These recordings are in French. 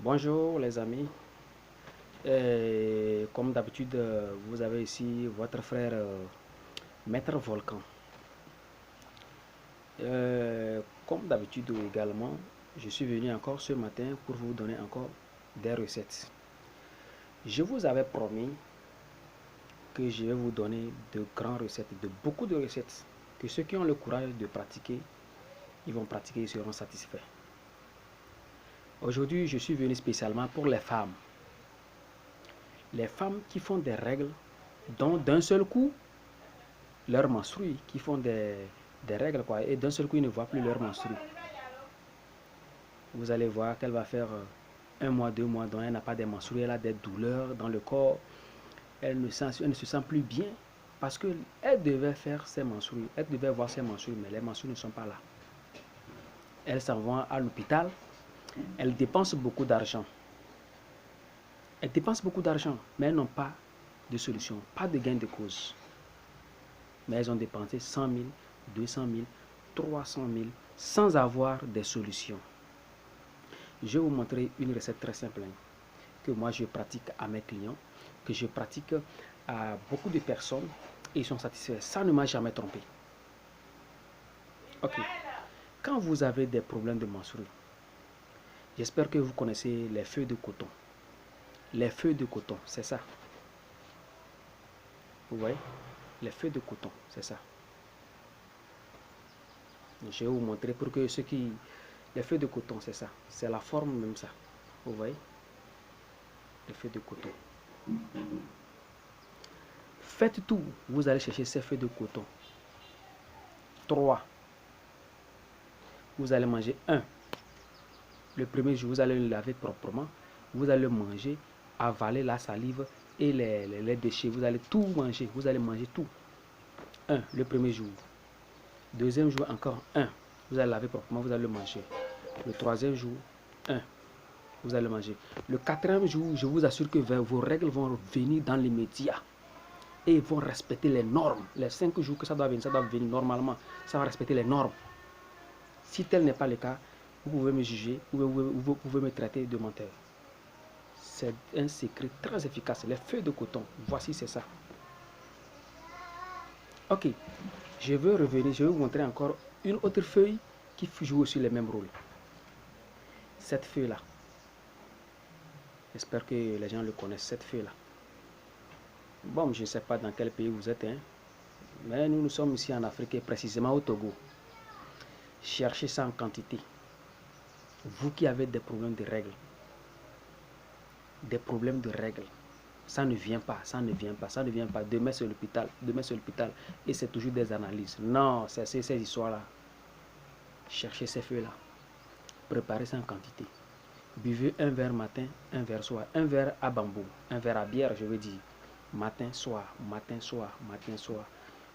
Bonjour les amis. Comme d'habitude, vous avez ici votre frère Maître Volcan. Comme d'habitude également, je suis venu encore ce matin pour vous donner encore des recettes. Je vous avais promis que je vais vous donner de grandes recettes, de beaucoup de recettes, que ceux qui ont le courage de pratiquer, ils vont pratiquer, ils seront satisfaits. Aujourd'hui, je suis venu spécialement pour les femmes. Les femmes qui font des règles dont d'un seul coup, leur menstrues, qui font des règles, quoi, et d'un seul coup, ils ne voient plus leur menstrues. Vous allez voir qu'elle va faire un mois, 2 mois, dont elle n'a pas de menstrues, elle a des douleurs dans le corps, elle ne se sent plus bien, parce qu'elle devait faire ses menstrues, elle devait voir ses menstrues, mais les menstrues ne sont pas là. Elles s'en vont à l'hôpital, elles dépensent beaucoup d'argent. Elles dépensent beaucoup d'argent, mais elles n'ont pas de solution, pas de gain de cause. Mais elles ont dépensé 100 000, 200 000, 300 000 sans avoir des solutions. Je vais vous montrer une recette très simple que moi je pratique à mes clients, que je pratique à beaucoup de personnes et ils sont satisfaits. Ça ne m'a jamais trompé. Ok. Quand vous avez des problèmes de menstrues, j'espère que vous connaissez les feuilles de coton. Les feuilles de coton, c'est ça. Vous voyez? Les feuilles de coton, c'est ça. Je vais vous montrer pour que ceux qui... Les feuilles de coton, c'est ça. C'est la forme même ça. Vous voyez? Les feuilles de coton. Faites tout. Vous allez chercher ces feuilles de coton. 3. Vous allez manger 1. Le premier jour, vous allez le laver proprement. Vous allez le manger, avaler la salive et les déchets. Vous allez tout manger. Vous allez manger tout. 1. Le premier jour. Deuxième jour, encore 1. Vous allez laver proprement. Vous allez le manger. Le troisième jour, 1. Vous allez le manger. Le quatrième jour, je vous assure que vos règles vont venir dans l'immédiat. Et ils vont respecter les normes. Les 5 jours que ça doit venir normalement. Ça va respecter les normes. Si tel n'est pas le cas, vous pouvez me juger, vous pouvez me traiter de menteur. C'est un secret très efficace. Les feuilles de coton, voici c'est ça. Ok, je vais revenir, je vais vous montrer encore une autre feuille qui joue aussi le même rôle. Cette feuille-là. J'espère que les gens le connaissent, cette feuille-là. Bon, je ne sais pas dans quel pays vous êtes, mais nous sommes ici en Afrique et précisément au Togo. Cherchez ça en quantité. Vous qui avez des problèmes de règles, ça ne vient pas, ça ne vient pas, ça ne vient pas. Demain c'est l'hôpital, et c'est toujours des analyses. Non, c'est ces histoires-là. Cherchez ces feuilles-là. Préparez ça en quantité. Buvez un verre matin, un verre soir, un verre à bambou, un verre à bière, je veux dire. Matin, soir, matin, soir, matin, soir.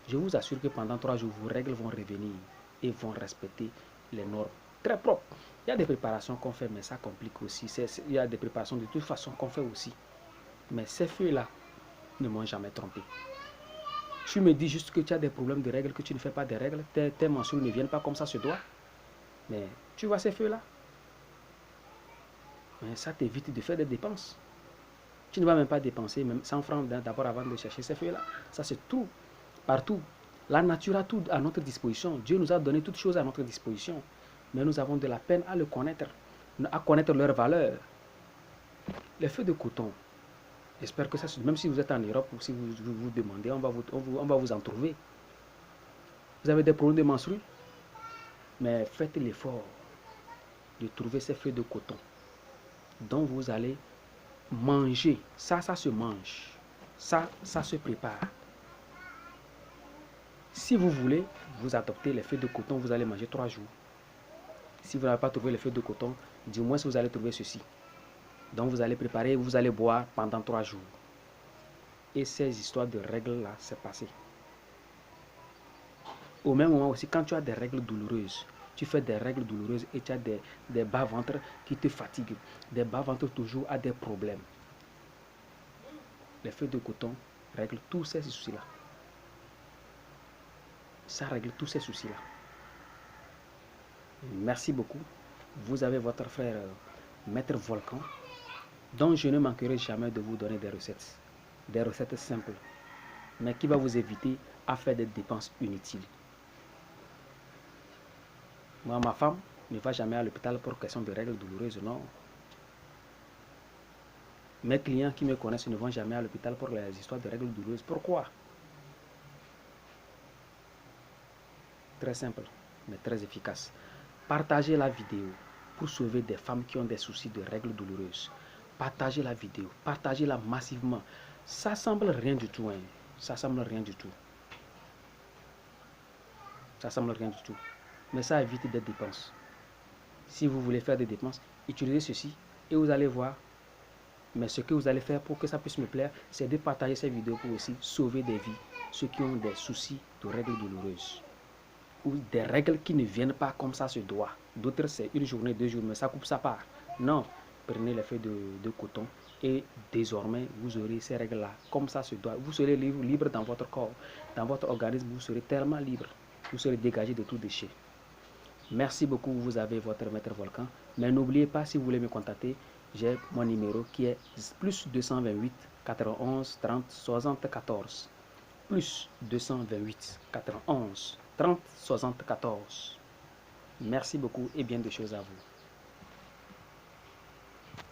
Je vous assure que pendant 3 jours, vos règles vont revenir et vont respecter les normes. Très propres. Il y a des préparations qu'on fait, mais ça complique aussi. Il y a des préparations de toute façon qu'on fait aussi. Mais ces feuilles-là ne m'ont jamais trompé. Tu me dis juste que tu as des problèmes de règles, que tu ne fais pas de règles, tes menstrues ne viennent pas comme ça se doit. Mais tu vois ces feuilles-là, ça t'évite de faire des dépenses. Tu ne vas même pas dépenser même 100 francs d'abord avant de chercher ces feuilles-là. Ça c'est tout, partout. La nature a tout à notre disposition. Dieu nous a donné toutes choses à notre disposition. Mais nous avons de la peine à le connaître, à connaître leur valeur. Les feuilles de coton, j'espère que ça, même si vous êtes en Europe ou si vous demandez, on va vous en trouver. Vous avez des problèmes de menstrues, mais faites l'effort de trouver ces feuilles de coton dont vous allez manger. Ça se mange. Ça se prépare. Si vous voulez, vous adoptez les feuilles de coton, vous allez manger 3 jours. Si vous n'avez pas trouvé les feuilles de coton, du moins vous allez trouver ceci. Donc vous allez préparer, vous allez boire pendant 3 jours. Et ces histoires de règles-là, c'est passé. Au même moment aussi, quand tu as des règles douloureuses, tu fais des règles douloureuses et tu as des bas-ventres qui te fatiguent. Des bas-ventres toujours à des problèmes. Les feuilles de coton règlent tous ces soucis-là. Ça règle tous ces soucis-là. Merci beaucoup. Vous avez votre frère Maître Volcan, dont je ne manquerai jamais de vous donner des recettes simples, mais qui va vous éviter à faire des dépenses inutiles. Moi, ma femme ne va jamais à l'hôpital pour question de règles douloureuses, non. Mes clients qui me connaissent ne vont jamais à l'hôpital pour les histoires de règles douloureuses. Pourquoi? Très simple, mais très efficace. Partagez la vidéo pour sauver des femmes qui ont des soucis de règles douloureuses. Partagez la vidéo, partagez-la massivement. Ça semble rien du tout, hein. Ça semble rien du tout. Ça semble rien du tout. Mais ça évite des dépenses. Si vous voulez faire des dépenses, utilisez ceci et vous allez voir. Mais ce que vous allez faire pour que ça puisse me plaire, c'est de partager ces vidéos pour aussi sauver des vies. Ceux qui ont des soucis de règles douloureuses. Ou des règles qui ne viennent pas comme ça se doit. D'autres, c'est une journée, 2 jours, mais ça coupe, ça part. Non, prenez les feuilles de coton et désormais, vous aurez ces règles-là comme ça se doit. Vous serez libre dans votre corps, dans votre organisme, vous serez tellement libre. Vous serez dégagé de tout déchet. Merci beaucoup, vous avez votre maître Volcan. Mais n'oubliez pas, si vous voulez me contacter, j'ai mon numéro qui est plus 228 91 30 74. Plus 228 91 30 74. Merci beaucoup et bien de choses à vous.